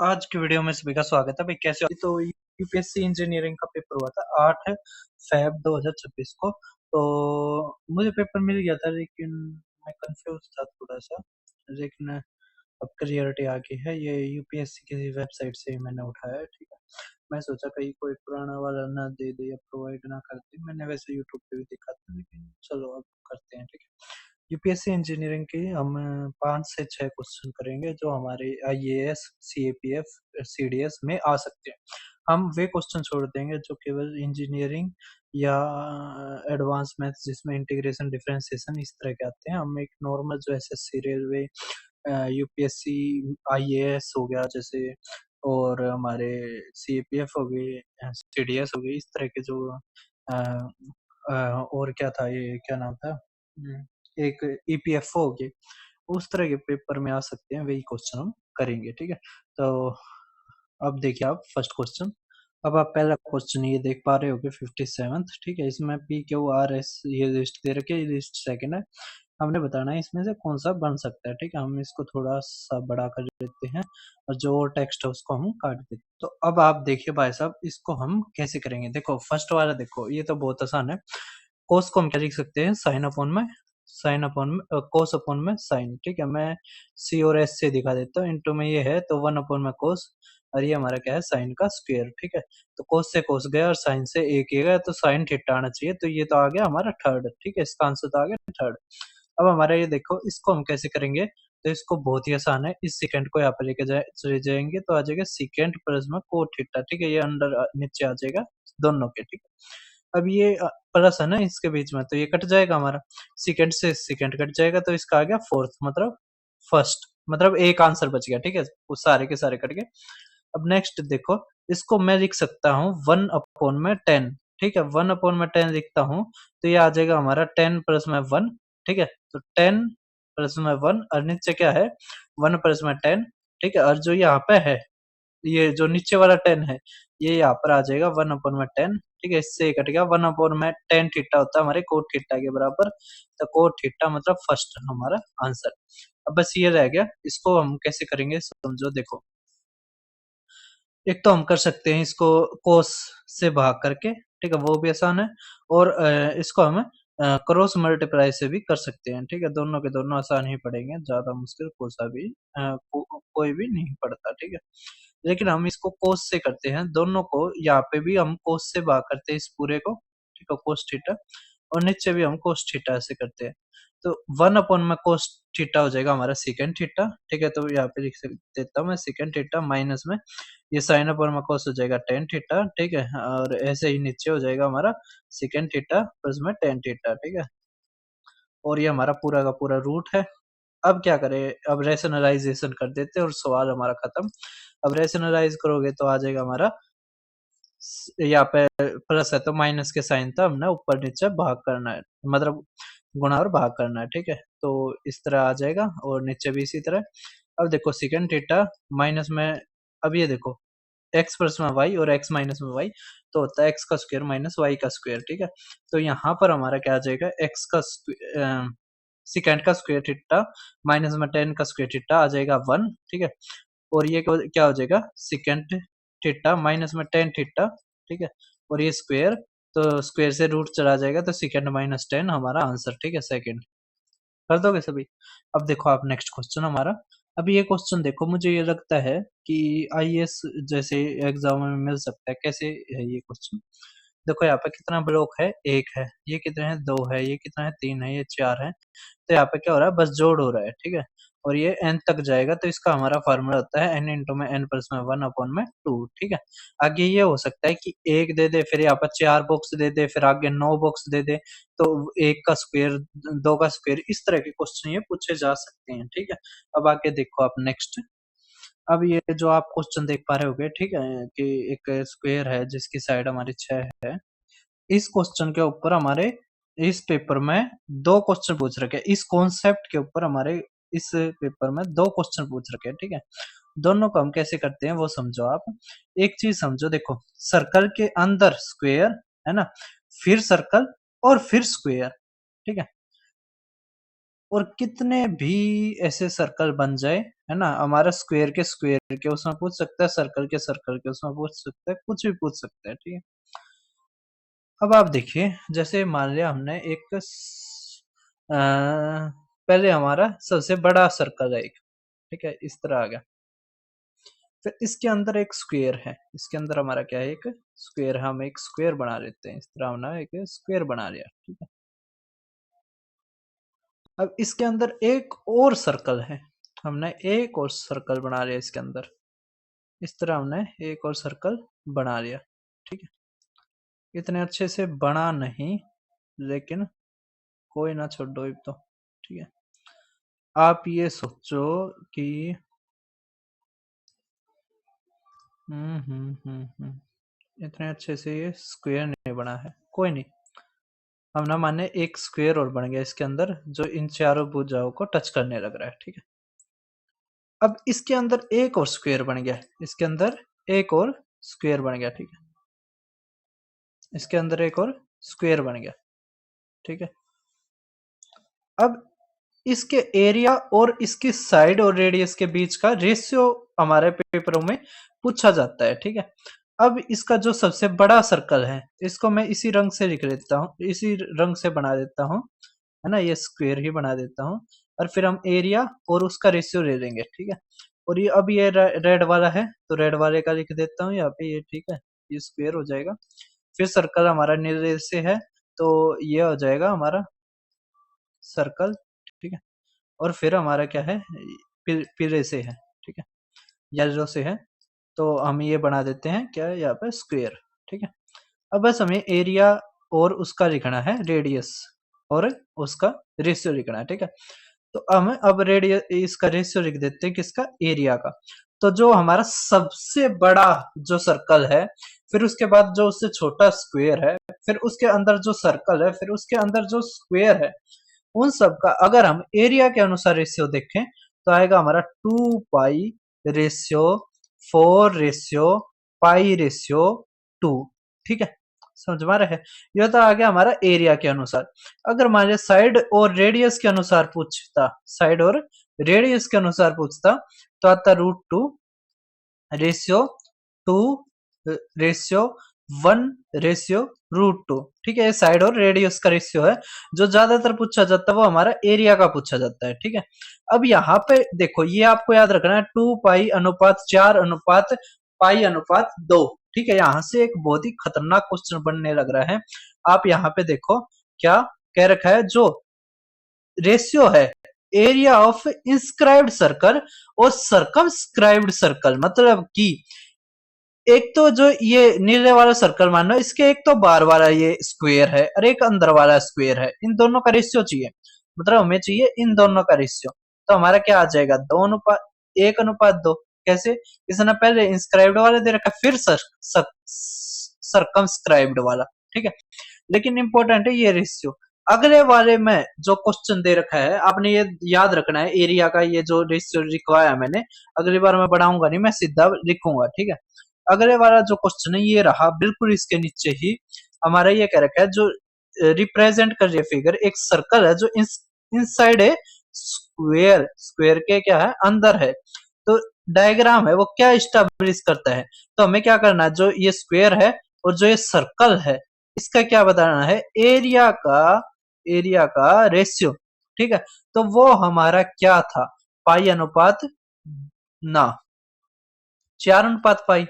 आज की वीडियो में सभी का स्वागत है भाई। कैसे हो? तो यूपीएससी इंजीनियरिंग का पेपर हुआ था 8 फेब 2026 को। तो मुझे पेपर मिल गया था, लेकिन मैं कंफ्यूज था थोड़ा सा। लेकिन अब क्लियरिटी आ गई है। ये यूपीएससी की वेबसाइट से ही मैंने उठाया है, ठीक है। मैं सोचा कहीं कोई पुराना वाला ना दे दे या प्रोवाइड ना कर दे। मैंने वैसे यूट्यूब पे भी देखा था, लेकिन चलो अब करते हैं, ठीक है। यूपीएससी इंजीनियरिंग के हम 5 से 6 क्वेश्चन करेंगे जो हमारे आईएएस, सीएपीएफ, सीडीएस में आ सकते हैं। हम वे क्वेश्चन छोड़ देंगे जो केवल इंजीनियरिंग या एडवांस मैथ्स जिसमें इंटीग्रेशन डिफरेंशिएशन इस तरह के आते हैं। हम एक नॉर्मल जो एसएससी, रेलवे, यूपीएससी, आईएएस हो गया जैसे, और हमारे सीएपीएफ हो गए, सीडीएस हो गई, इस तरह के जो और क्या था, ये क्या नाम था, एक ईपीएफओ हो गई, उस तरह के पेपर में आ सकते हैं। वही क्वेश्चन हम करेंगे, ठीक है। तो अब देखिए आप फर्स्ट क्वेश्चन। अब आप पहला क्वेश्चन ये देख पा रहे होगे 57th, ठीक है। इसमें पी क्यू आर एस ये लिस्ट दे रखी है, ये लिस्ट सेकंड है। हमने बताना है इसमें से कौन सा बन सकता है, ठीक है। हम इसको थोड़ा सा बड़ा कर देते हैं और जो टेक्स्ट है उसको हम काट देते हैं। तो अब आप देखिए भाई साहब, इसको हम कैसे करेंगे। देखो फर्स्ट वाला, देखो ये तो बहुत आसान है। कोस को हम क्या लिख सकते हैं, साइन अपॉन में, साइन अपॉन में कोस अपॉन में साइन, ठीक है। मैं सी और एस से दिखा देता हूँ। इंटू में ये है तो 1 अपॉन में कोस, और ये हमारा क्या है, साइन का स्क्वायर, ठीक है। तो कोस से कोस गया और साइन से एक ही गया, तो साइन थीटा आना चाहिए। तो ये तो आ गया हमारा थर्ड, ठीक है। इसका आंसर तो आ गया थर्ड। अब हमारा ये देखो, इसको हम कैसे करेंगे। तो इसको बहुत ही आसान है। इस सेकंड को यहाँ पे लेके चले जाएंगे तो आ जाएगा सेकंड प्लस में कोट थीटा, ठीक है। ये अंडर नीचे आ जाएगा दोनों के, ठीक है। अब ये प्लस है ना इसके बीच में, तो ये कट जाएगा हमारा। सेकंड से सेकंड कट जाएगा, तो इसका आ गया फोर्थ, मतलब फर्स्ट, मतलब एक आंसर बच गया, ठीक है। वो सारे के सारे कट गए। अब नेक्स्ट देखो, इसको मैं लिख सकता हूँ 1/10, ठीक है। 1/10 लिखता हूँ तो ये आ जाएगा हमारा 10 प्लस में 1, ठीक है। तो 10 प्लस में 1 और नीचे क्या है, 1 प्लस में 10, ठीक है। और जो यहाँ पे है, ये जो नीचे वाला 10 है, ये यहाँ पर आ जाएगा 1/10, ठीक है। इससे कट गया। 1/10 थीटा होता है हमारे कोट थीटा के बराबर। तो कोट थीटा मतलब फर्स्ट हमारा आंसर। अब बस ये रह गया, इसको हम कैसे करेंगे समझो। देखो, एक तो हम कर सकते हैं इसको कोस से भाग करके, ठीक है, वो भी आसान है। और इसको हम क्रॉस मल्टीप्लाई से भी कर सकते हैं, ठीक है। दोनों के दोनों आसान ही पड़ेंगे, ज्यादा मुश्किल कोसा भी कोई भी नहीं पड़ता, ठीक है। लेकिन हम इसको कोस से करते हैं, दोनों को यहाँ पे भी हम कोस से भाग करते हैं इस पूरे को, ठीक है, कोस थीटा। और नीचे भी हम कोस थीटा से करते हैं। तो 1 अपॉन में कोस थीटा हो जाएगा हमारा सेकंड थीटा, ठीक है। तो यहाँ पे लिख देता हूँ मैं सेकंड थीटा, माइनस में ये साइन अपॉन में कोस हो जाएगा टेन थीटा, ठीक है। और ऐसे ही नीचे हो जाएगा हमारा सेकंड थीटा प्लस में टेन थीटा, ठीक है। और ये हमारा पूरा का पूरा रूट है। अब क्या करें, अब रेशनलाइजेशन कर देते हैं और सवाल हमारा खत्म। अब रेशनलाइज करोगे तो आ जाएगा हमारा, यहाँ पे प्लस है तो माइनस के साइन था, हमने ऊपर नीचे भाग करना है, मतलब गुणा और भाग करना है, ठीक है। तो इस तरह आ जाएगा और नीचे भी इसी तरह। अब देखो सेकंड थीटा माइनस में, अब ये देखो एक्स प्लस में वाई और एक्स माइनस में वाई, तो होता है एक्स का स्क्वायर माइनस वाई का स्क्वायर, ठीक है। तो यहाँ पर हमारा क्या आ जाएगा, एक्स का सेकंड का स्क्वायर थीटा माइनस में टेन का स्क्वायर थीटा आ जाएगा 1, ठीक है। और ये क्या हो जाएगा, सेकंड थीटा माइनस में टेन थीटा, ठीक है। और ये स्क्वायर, तो स्क्वायर से रूट चला जाएगा, तो सेकंड माइनस 10 हमारा आंसर, ठीक है, सेकंड। कर दोगे सभी। अब देखो आप नेक्स्ट क्वेश्चन हमारा। अब ये क्वेश्चन देखो, मुझे ये लगता है कि आईएएस जैसे एग्जाम में मिल सकता है। कैसे है ये क्वेश्चन, देखो यहाँ पे कितना ब्लॉक है, एक है, ये कितने हैं, दो है, ये कितना है, तीन है, ये चार है। तो यहाँ पे क्या हो रहा है, बस जोड़ हो रहा है, ठीक है। और ये n तक जाएगा, तो इसका हमारा फार्मूला होता है n इंटू में n प्लस में 1/2, ठीक है। आगे ये हो सकता है कि एक दे दे, फिर यहाँ पर चार बॉक्स दे दे, फिर आगे नौ बॉक्स दे दे, तो एक का स्क्वायर, दो का स्क्वायर, इस तरह के क्वेश्चन ये पूछे जा सकते हैं, ठीक है। अब आगे देखो आप नेक्स्ट। अब ये जो आप क्वेश्चन देख पा रहे होगे, ठीक है, कि एक स्क्वायर है जिसकी साइड हमारी 6 है। इस क्वेश्चन के ऊपर हमारे इस पेपर में दो क्वेश्चन पूछ रखे हैं। इस कॉन्सेप्ट के ऊपर हमारे इस पेपर में दो क्वेश्चन पूछ रखे हैं, ठीक है। दोनों को हम कैसे करते हैं वो समझो आप। एक चीज समझो, देखो सर्कल के अंदर स्क्वायर है ना, फिर सर्कल और फिर स्क्वायर, ठीक है। और कितने भी ऐसे सर्कल बन जाए, है ना, हमारा स्क्वायर के उसमें पूछ सकता है, सर्कल के उसमें पूछ सकता है, कुछ भी पूछ सकता है, ठीक है। अब आप देखिए, जैसे मान लिया हमने पहले हमारा सबसे बड़ा सर्कल है एक, ठीक है, इस तरह आ गया। फिर इसके अंदर एक स्क्वायर है, इसके अंदर हमारा क्या है, एक स्क्वायर है, हम एक स्क्वायर बना लेते हैं, इस तरह हमने एक स्क्वायर बना लिया, ठीक है। अब इसके अंदर एक और सर्कल है, हमने एक और सर्कल बना लिया इसके अंदर, इस तरह हमने एक और सर्कल बना लिया, ठीक है। इतने अच्छे से बना नहीं, लेकिन कोई ना, छोड़ो अब तो, ठीक है। आप ये सोचो कि इतने अच्छे से ये स्क्वायर नहीं बना है, कोई नहीं। हम ना माने एक स्क्वायर और बन गया इसके अंदर, जो इन चारों भुजाओं को टच करने लग रहा है, ठीक है। अब इसके अंदर एक और स्क्वायर बन गया, इसके अंदर एक और स्क्वायर बन गया, ठीक है। इसके अंदर एक और स्क्वायर बन गया, ठीक है। अब इसके एरिया और इसकी साइड और रेडियस के बीच का रेशियो हमारे पेपरों में पूछा जाता है, ठीक है। अब इसका जो सबसे बड़ा सर्कल है, इसको मैं इसी रंग से लिख लेता हूँ, इसी रंग से बना देता हूँ, है ना, ये स्क्वायर ही बना देता हूँ। और फिर हम एरिया और उसका रेशियो ले लेंगे, ठीक है। और ये अब ये रेड वाला है, तो रेड वाले का लिख देता हूँ यहाँ पे, ये ठीक है, ये स्क्वायर हो जाएगा। फिर सर्कल हमारा नीले से है, तो ये हो जाएगा हमारा सर्कल, ठीक है। और फिर हमारा क्या है, पीले से है, ठीक है, येलो से है, तो हम ये बना देते हैं क्या, यहाँ पे स्क्वायर, ठीक है। अब बस हमें एरिया और उसका लिखना है, रेडियस और उसका रेशियो लिखना है, ठीक है। तो हम अब रेडियस, इसका रेशियो लिख देते हैं किसका, एरिया का। तो जो हमारा सबसे बड़ा जो सर्कल है, फिर उसके बाद जो उससे छोटा स्क्वायर है, फिर उसके अंदर जो सर्कल है, फिर उसके अंदर जो स्क्वायर है, उन सब का अगर हम एरिया के अनुसार रेशियो देखें, तो आएगा हमारा 2 पाई रेशियो 4 रेशियो पाई रेशियो 2, ठीक है। समझ में आ रहा है, यह तो आ गया हमारा एरिया के अनुसार। अगर मान लिया साइड और रेडियस के अनुसार पूछता, साइड और रेडियस के अनुसार पूछता, तो आता रेशियो 2 रेशियो 1 रेशियो √2, ठीक है। ये साइड और रेडियस का रेशियो है। जो ज्यादातर पूछा जाता है वो हमारा एरिया का पूछा जाता है, ठीक है। अब यहाँ पे देखो, ये आपको याद रखना है, 2 पाई अनुपात 4 अनुपात पाई अनुपात 2, ठीक है। यहाँ से एक बहुत ही खतरनाक क्वेश्चन बनने लग रहा है। आप यहाँ पे देखो क्या कह रखा है, जो रेशियो है एरिया ऑफ इंस्क्राइब्ड सर्कल और सर्कमस्क्राइब्ड सर्कल, मतलब कि एक तो जो ये नीले वाला सर्कल मान लो, इसके एक तो बाहर वाला ये स्क्वायर है और एक अंदर वाला स्क्वायर है, इन दोनों का रेशियो चाहिए, मतलब हमें चाहिए इन दोनों का रेशियो। तो हमारा क्या आ जाएगा, 1:2। कैसे, इसने पहले इंस्क्राइब्ड वाला दे रखा, फिर सर्कमस्क्राइब्ड वाला, ठीक है। लेकिन इंपॉर्टेंट है ये रेशियो। अगले वाले में जो क्वेश्चन दे रखा है, आपने ये याद रखना है, एरिया का ये जो रेशियो लिखवाया मैंने, अगली बार मैं बढ़ाऊंगा नहीं, मैं सीधा लिखूंगा, ठीक है। अगले वाला जो क्वेश्चन है ये रहा, बिल्कुल इसके नीचे ही हमारा ये कह रखा है, जो रिप्रेजेंट कर रही है फिगर, एक सर्कल है जो इनसाइड है स्क्वेयर, स्क्वेयर के क्या है, अंदर है। तो डायग्राम है वो क्या स्टैब्लिश करता है, तो हमें क्या करना है, जो ये स्क्वेयर है और जो ये सर्कल है, इसका क्या बताना है, एरिया का रेशियो, ठीक है। तो वो हमारा क्या था, पाई अनुपात ना 4:पाई,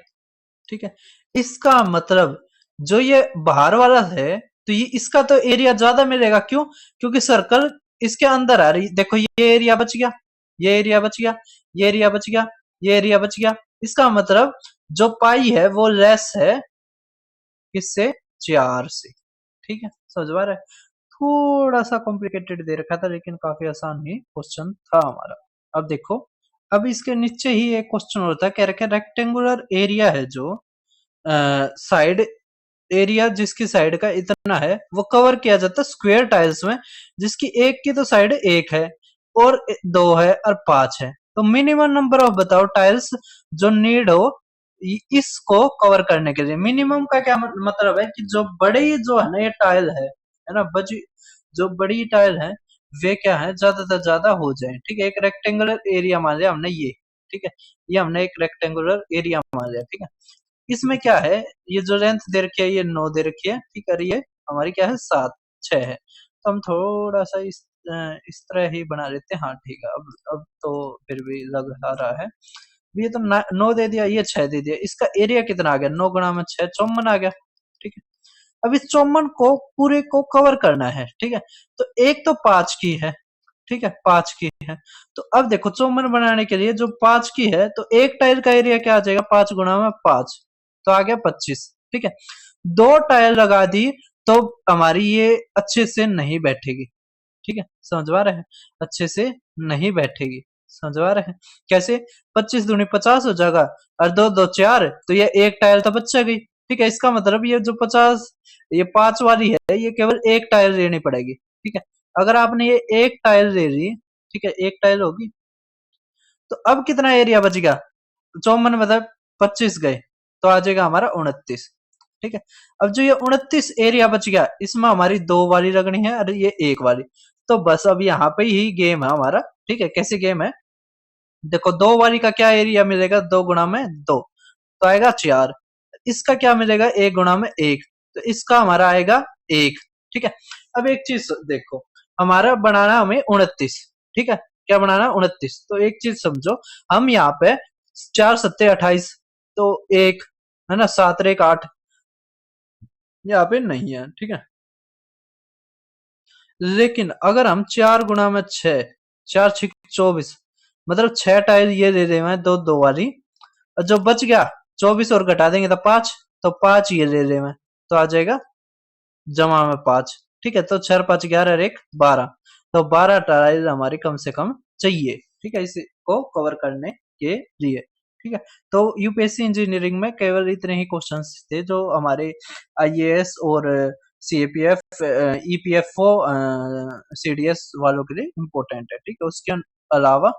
ठीक है। इसका मतलब जो ये बाहर वाला है, तो ये इसका तो एरिया ज्यादा मिलेगा, क्यों, क्योंकि सर्कल इसके अंदर आ रही, देखो ये एरिया बच गया, ये एरिया बच गया, ये एरिया बच गया, ये एरिया बच गया। इसका मतलब जो पाई है वो लेस है किससे, 4 से, ठीक है। समझ में आ रहा है, थोड़ा सा कॉम्प्लिकेटेड दे रखा था, लेकिन काफी आसान ही क्वेश्चन था हमारा। अब देखो, अब इसके नीचे ही एक क्वेश्चन होता है, कह रखे रेक्टेंगुलर एरिया है, जो साइड एरिया जिसकी साइड का इतना है, वो कवर किया जाता है स्क्वायर टाइल्स में, जिसकी एक की तो साइड 1 है और 2 है और 5 है। तो मिनिमम नंबर ऑफ बताओ टाइल्स जो नीड हो इसको कवर करने के लिए। मिनिमम का क्या मतलब है कि जो बड़ी जो है ना ये टाइल है ना, बची जो बड़ी टाइल है वे क्या है ज्यादा से ज्यादा हो जाए। ठीक है, एक रेक्टेंगुलर एरिया मान लिया हमने ये। ठीक है, ये हमने एक रेक्टेंगुलर एरिया मान लिया। ठीक है, इसमें क्या है, ये जो लेंथ दे रखी है ये 9 दे रखी है। ठीक है, ये हमारी क्या है 7 6 है। तो हम थोड़ा सा इस तरह ही बना लेते हैं। हाँ ठीक है, अब तो फिर भी लग रहा है। ये तो 9 दे दिया, ये 6 दे दिया, इसका एरिया कितना आ गया, 9 गुणा में 6 54 आ गया। ठीक है, अब इस 54 को पूरे को कवर करना है। ठीक है, तो एक तो 5 की है। ठीक है, 5 की है। तो अब देखो 54 बनाने के लिए जो 5 की है, तो एक टाइल का एरिया क्या आ जाएगा, 5 गुणा में 5, तो आ गया 25। ठीक है, 2 टाइल लगा दी तो हमारी ये अच्छे से नहीं बैठेगी। ठीक है, समझवा रहे हैं, अच्छे से नहीं बैठेगी। समझवा रहे हैं कैसे, 25 दूनी 50 हो जाएगा, और 2 2 4, तो ये एक टाइल तो बच गई। ठीक है, इसका मतलब ये जो 50, ये 5 वाली है, ये केवल एक टाइल लेनी पड़ेगी। ठीक है, अगर आपने ये एक टाइल ले ली, ठीक है, एक टाइल होगी, तो अब कितना एरिया बच गया, 54 मतलब 25 गए, तो आ जाएगा हमारा 29। ठीक है, अब जो ये 29 एरिया बच गया, इसमें हमारी 2 वाली लगनी है और ये 1 वाली। तो बस अब यहाँ पे ही गेम है हमारा। ठीक है, कैसे गेम है, देखो 2 वाली का क्या एरिया मिलेगा, 2 गुणा में 2, तो आएगा 4। इसका क्या मिलेगा, 1 गुणा में 1, तो इसका हमारा आएगा 1। ठीक है, अब एक चीज देखो, हमारा बनाना हमें 29। ठीक है, क्या बनाना 29, तो एक चीज समझो, हम यहाँ पे 4 सत्ते 28, तो 1 है ना, 7 और 1 8, यहाँ पे नहीं है। ठीक है, लेकिन अगर हम 4 गुणा में 6, 4 6 24, मतलब 6 टाइल ये ले रहे हैं, 2 2 वाली, और जो बच गया 24 और घटा देंगे तो 5, तो 5 ये ले रहे हैं, तो आ जाएगा जमा में 5। ठीक है, तो 4 5 11 और 1 12, तो 12 टाइल हमारी कम से कम चाहिए। ठीक है, इसको कवर करने के लिए। ठीक है, तो यूपीएससी इंजीनियरिंग में केवल इतने ही क्वेश्चंस थे जो हमारे आईएएस और सीएपीएफ ईपीएफओ सीडीएस वालों के लिए इम्पोर्टेंट है। ठीक है, उसके अलावा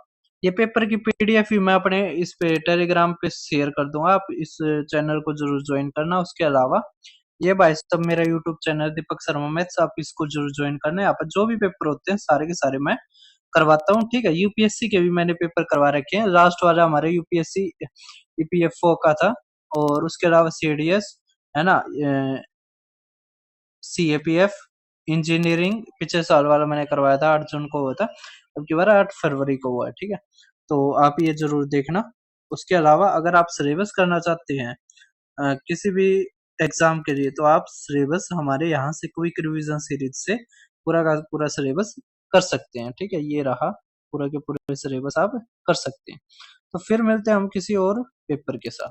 ये पेपर की पीडीएफ भी मैं अपने इस पे टेलीग्राम पे शेयर कर दूंगा, आप इस चैनल को जरूर ज्वाइन करना। उसके अलावा ये भाई साहब मेरा YouTube channel Deepak Sharma maths, आप इसको जरूर ज्वाइन करना है। यहाँ पर जो भी पेपर होते हैं सारे के सारे मैं करवाता हूँ। ठीक है, यूपीएससी के भी मैंने पेपर करवा रखे हैं, लास्ट वाला हमारे यूपीएससी ईपीएफओ का था, और उसके अलावा सीडीएस है ना, सीएपीएफ इंजीनियरिंग पिछले साल वाला मैंने करवाया था, 8 जून को हुआ था, अब की बार 8 फरवरी को हुआ है। ठीक है, तो आप ये जरूर देखना। उसके अलावा अगर आप सिलेबस करना चाहते हैं किसी भी एग्जाम के लिए, तो आप सिलेबस हमारे यहाँ से क्विक रिवीजन सीरीज से पूरा का पूरा सिलेबस कर सकते हैं। ठीक है, ये रहा पूरा के पूरे सिलेबस आप कर सकते हैं। तो फिर मिलते हैं हम किसी और पेपर के साथ।